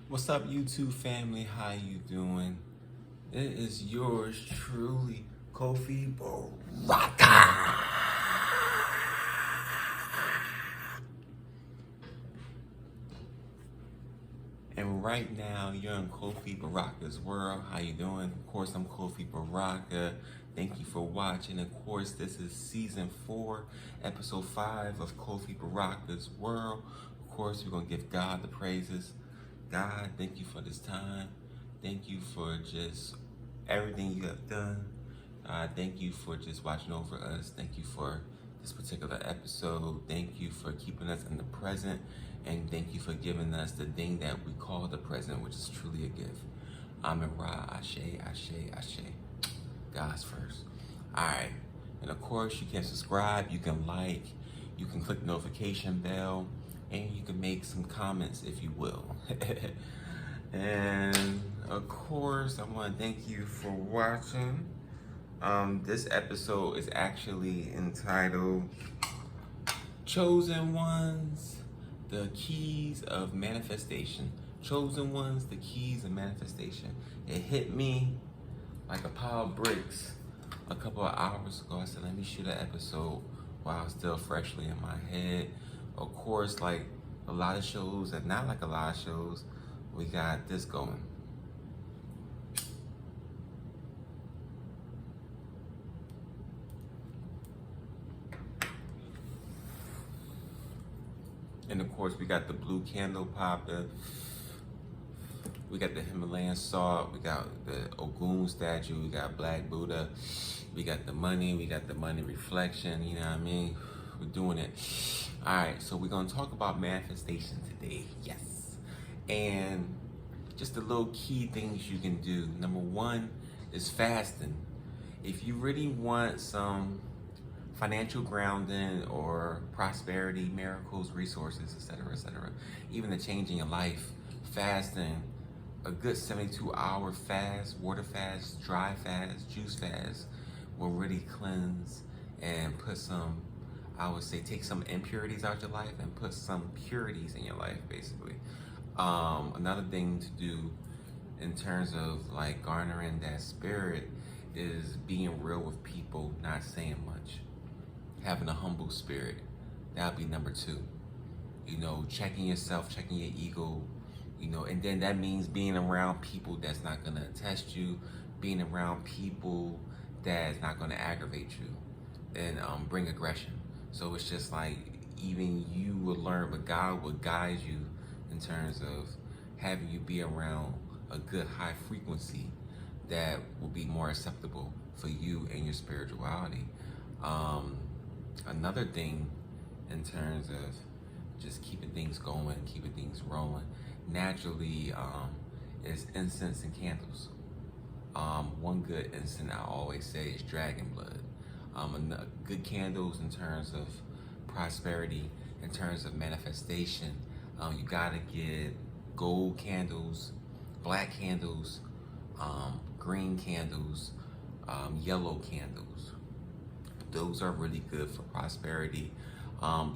What's up, YouTube family? How you doing? It is yours truly, Kofi BARAKA. And right now, you're in Kofi BARAKA's world. How you doing? Of course, I'm Kofi BARAKA. Thank you for watching. Of course, this is season 4, episode 5 of Kofi BARAKA's world. Of course, we're gonna give God the praises. God, thank you for this time. Thank you for just everything you have done. Thank you for just watching over us. Thank you for this particular episode. Thank you for keeping us in the present. And thank you for giving us the thing that we call the present, which is truly a gift. Amen. Ashe, Ashe, Ashe. God's first. All right. And of course, you can subscribe, you can like, you can click the notification bell, and you can make some comments if you will. And of course, I want to thank you for watching. This episode is actually entitled Chosen Ones, the Keys of Manifestation. Chosen Ones, the Keys of Manifestation. It hit me like a pile of bricks a couple of hours ago. I said, let me shoot an episode while it's still freshly in my head. Of course, like a lot of shows, and not like a lot of shows, we got this going. And of course, we got the blue candle popping. We got the Himalayan salt. We got the Ogun statue. We got Black Buddha. We got the money reflection. You know what I mean? We're doing it. All right, so we're going to talk about manifestation today. Yes. And just the little key things you can do. Number 1 is fasting. If you really want some financial grounding or prosperity, miracles, resources, etc., even the change in your life, fasting, a good 72-hour fast, water fast, dry fast, juice fast will really cleanse and put some, I would say, take some impurities out your life and put some purities in your life, basically. Another thing to do in terms of like garnering that spirit is being real with people, not saying much. Having a humble spirit. That would be number 2. You know, checking yourself, checking your ego, you know, and then that means being around people that's not going to test you, being around people that's not going to aggravate you and bring aggression. So it's just like, even you will learn, but God will guide you in terms of having you be around a good high frequency that will be more acceptable for you and your spirituality. Another thing in terms of just keeping things going, keeping things rolling, naturally, is incense and candles. One good incense I always say is dragon blood. Good candles in terms of prosperity, in terms of manifestation. You gotta get gold candles, black candles, green candles, yellow candles. Those are really good for prosperity.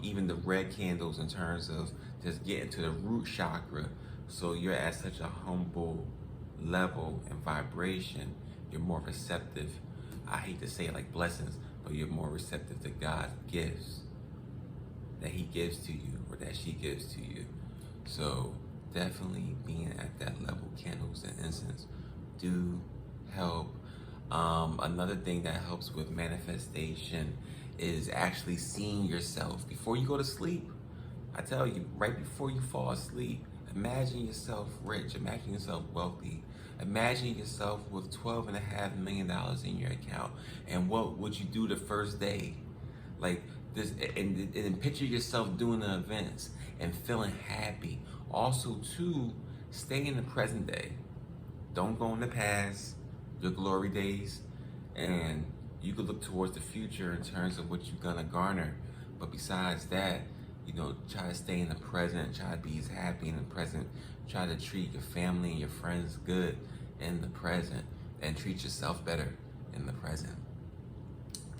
Even the red candles in terms of just getting to the root chakra. So you're at such a humble level and vibration, you're more receptive. I hate to say it like blessings, but you're more receptive to God's gifts that He gives to you or that she gives to you. So definitely being at that level, candles and incense do help. Another thing that helps with manifestation is actually seeing yourself before you go to sleep. I tell you, right before you fall asleep, imagine yourself rich, imagine yourself wealthy, imagine yourself with $12.5 million in your account, and what would you do the first day? Like this, and picture yourself doing the events and feeling happy. Also, too, stay in the present day. Don't go in the past, your glory days, and you could look towards the future in terms of what you're gonna garner. But besides that, you know, try to stay in the present, try to be as happy in the present, try to treat your family and your friends good in the present, and treat yourself better in the present.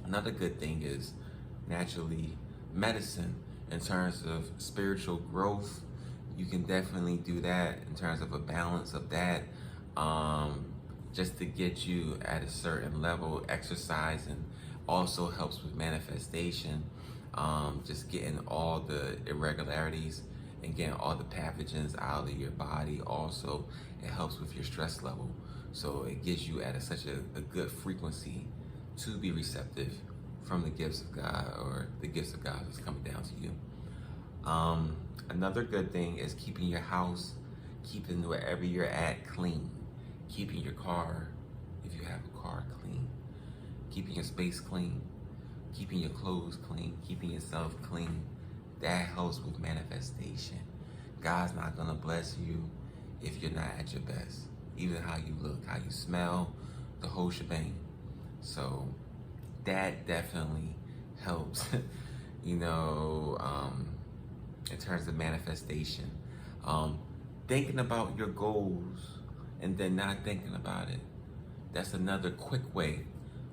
Another good thing is naturally medicine in terms of spiritual growth. you can definitely do that in terms of a balance of that. Just to get you at a certain level. Exercising also helps with manifestation. Just getting all the irregularities and getting all the pathogens out of your body. Also, it helps with your stress level. So it gives you at such a good frequency to be receptive from the gifts of God, or the gifts of God that's coming down to you. Another good thing is keeping your house, keeping wherever you're at clean, keeping your car, if you have a car, clean, keeping your space clean, keeping your clothes clean, keeping yourself clean. That helps with manifestation. God's not gonna bless you if you're not at your best. Even how you look, how you smell, the whole shebang. So that definitely helps, you know, in terms of manifestation. Thinking about your goals and then not thinking about it. That's another quick way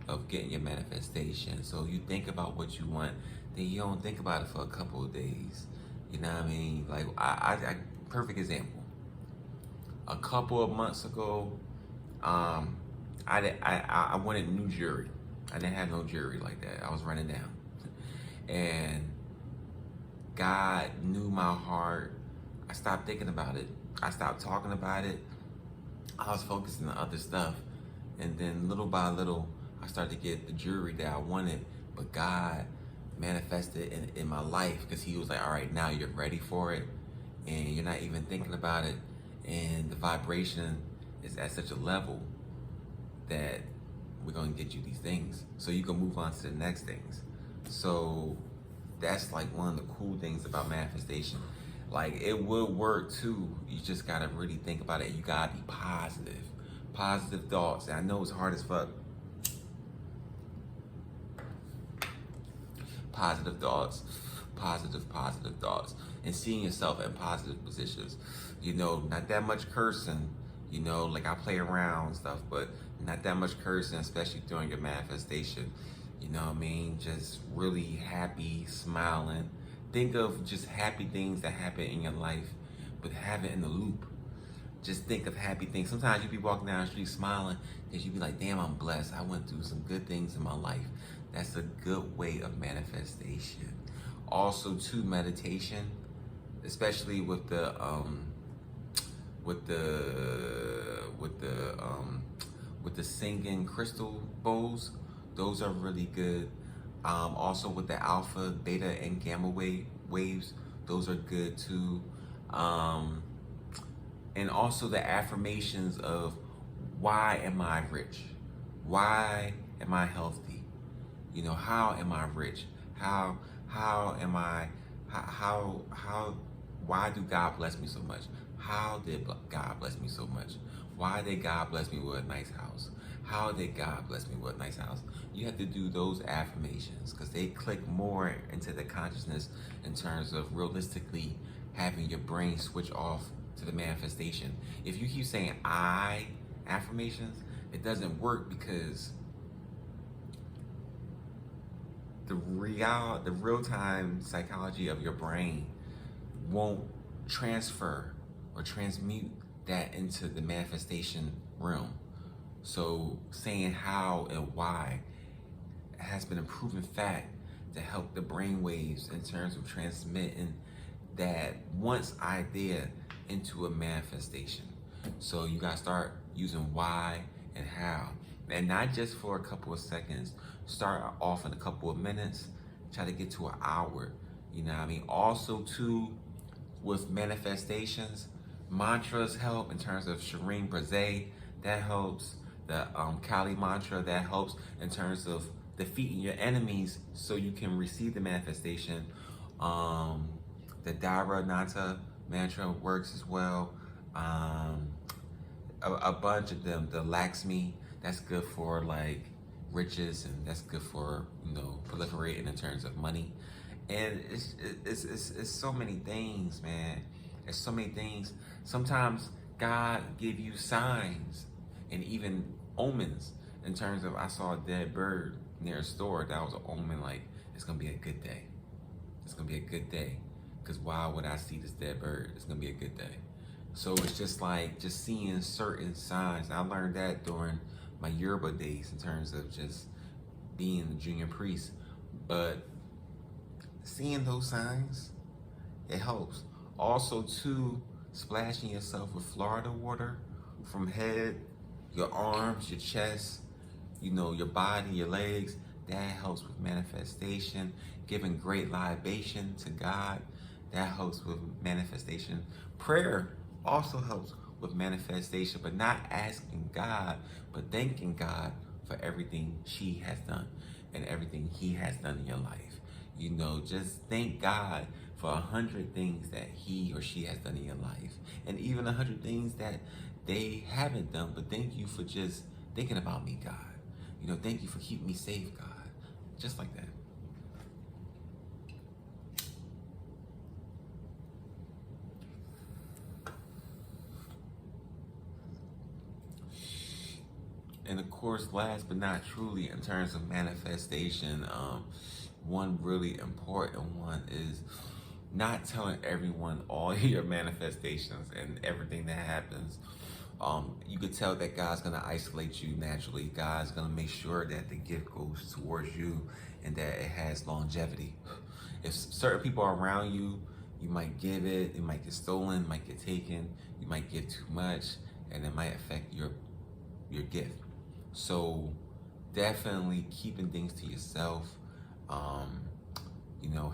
of getting your manifestation. So you think about what you want, then you don't think about it for a couple of days. You know what I mean? Like, I perfect example. A couple of months ago, I wanted new jewelry. I didn't have no jewelry like that. I was running down. And God knew my heart. I stopped thinking about it. I stopped talking about it. I was focusing on other stuff. And then little by little, I started to get the jewelry that I wanted. But God manifested in my life, because he was like, all right, now you're ready for it. And you're not even thinking about it. And the vibration is at such a level that we're going to get you these things. So you can move on to the next things. So that's like one of the cool things about manifestation. Like, it will work too. You just got to really think about it. You got to be positive. Positive thoughts. And I know it's hard as fuck. Positive thoughts. Positive thoughts. And seeing yourself in positive positions. You know, not that much cursing. You know, like, I play around and stuff, but not that much cursing, especially during your manifestation. You know what I mean? Just really happy, smiling. Think of just happy things that happen in your life, but have it in the loop. Just think of happy things. Sometimes you be walking down the street smiling because you be like, damn, I'm blessed. I went through some good things in my life. That's a good way of manifestation. Also, too, meditation, especially with the singing crystal bowls. Those are really good. Also with the alpha, beta, and gamma waves, those are good too. And also the affirmations of, why am I rich? Why am I healthy? You know, how am I rich? How am I, why do God bless me so much? How did God bless me so much? Why did God bless me with a nice house? How did God bless me with a nice house? You have to do those affirmations because they click more into the consciousness in terms of realistically having your brain switch off to the manifestation. If you keep saying I affirmations, it doesn't work, because the real-time psychology of your brain won't transfer or transmute that into the manifestation realm. So saying how and why has been a proven fact to help the brain waves in terms of transmitting that once idea into a manifestation. So you gotta start using why and how, and not just for a couple of seconds. Start off in a couple of minutes, try to get to an hour. You know what I mean? Also too, with manifestations, mantras help in terms of Shireen Brazé, that helps. The Kali mantra, that helps in terms of defeating your enemies so you can receive the manifestation. The Dara Nata mantra works as well. A bunch of them. The Lakshmi, that's good for like riches, and that's good for, you know, proliferating in terms of money. And it's so many things, man. There's so many things. Sometimes God give you signs and even omens in terms of, I saw a dead bird near a store. That was an omen, like, it's gonna be a good day. It's gonna be a good day. Because why would I see this dead bird? It's gonna be a good day. So it's just like just seeing certain signs. I learned that during my Yoruba days in terms of just being the junior priest. But seeing those signs, it helps. Also, too, splashing yourself with Florida water from head, your arms, your chest, your body, your legs. That helps with manifestation. Giving great libation to God, that helps with manifestation. Prayer also helps with manifestation, but not asking God, but thanking God for everything she has done and everything he has done in your life. Just thank God for 100 things that he or she has done in your life, and even 100 things that they haven't done. But thank you for just thinking about me, God. Thank you for keeping me safe, God. Just like that. And of course, last but not truly, in terms of manifestation, one really important one is not telling everyone all your manifestations and everything that happens. You could tell that God's gonna isolate you naturally. God's gonna make sure that the gift goes towards you and that it has longevity. If certain people are around you, you might give it might get stolen, might get taken, you might give too much, and it might affect your gift. So definitely keeping things to yourself,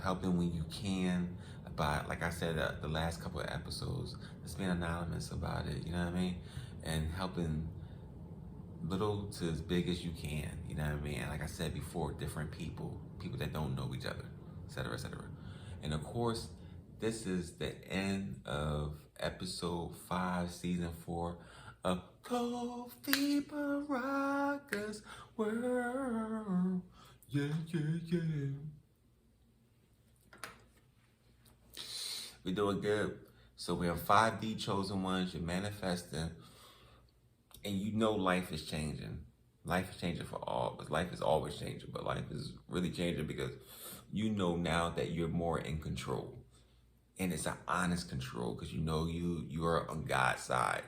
helping when you can. But like I said, the last couple of episodes, just being anonymous about it, you know what I mean? And helping little to as big as you can, you know what I mean? And like I said before, different people that don't know each other, etc., etc. And of course, this is the end of episode 5, season 4 of Kofi Baraka's World. Yeah, yeah, yeah. We're doing good. So we have 5D chosen ones. You're manifesting, and life is changing. Life is changing for all, but life is always changing. But life is really changing because now that you're more in control, and it's an honest control because you are on God's side,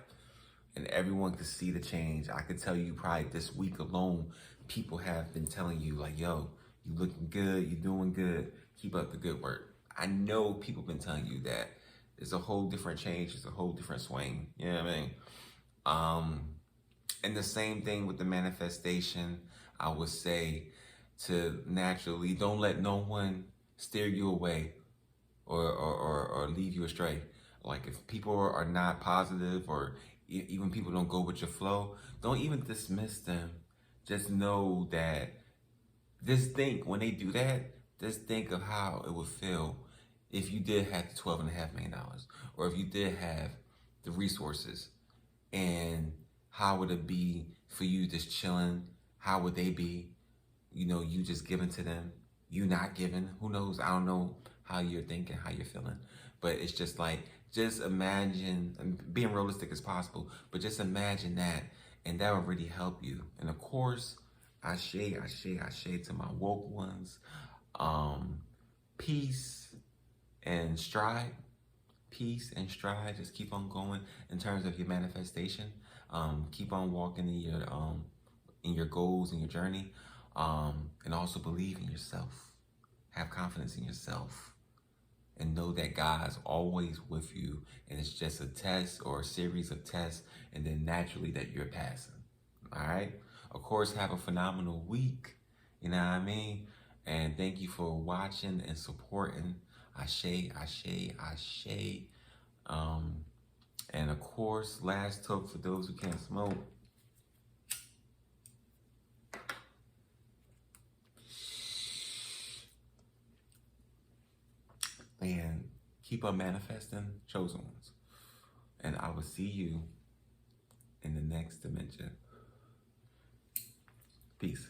and everyone can see the change. I could tell you probably this week alone, people have been telling you like, "Yo, you looking good, you doing good, keep up the good work." I know people been telling you that. It's a whole different change. It's a whole different swing. You know what I mean? And the same thing with the manifestation. I would say to naturally don't let no one steer you away or lead you astray. Like if people are not positive or even people don't go with your flow, don't even dismiss them. Just know that, just think when they do that, just think of how it would feel if you did have the $12.5 million, or if you did have the resources, and how would it be for you just chilling? How would they be? You just giving to them, you not giving. Who knows? I don't know how you're thinking, how you're feeling, but it's just like, just imagine, and being realistic as possible, but just imagine that, and that will really help you. And of course, Ashe, Ashe, Ashe to my woke ones. Peace and stride. Peace and stride. Just keep on going in terms of your manifestation. Keep on walking in your goals and your journey. And also believe in yourself. Have confidence in yourself. And know that God's always with you, and it's just a test or a series of tests, and then naturally that you're passing. All right? Of course, have a phenomenal week. You know what I mean? And thank you for watching and supporting. Ashe, Ashe, Ashe. And of course, last talk for those who can't smoke. And keep on manifesting, chosen ones. And I will see you in the next dimension. Peace.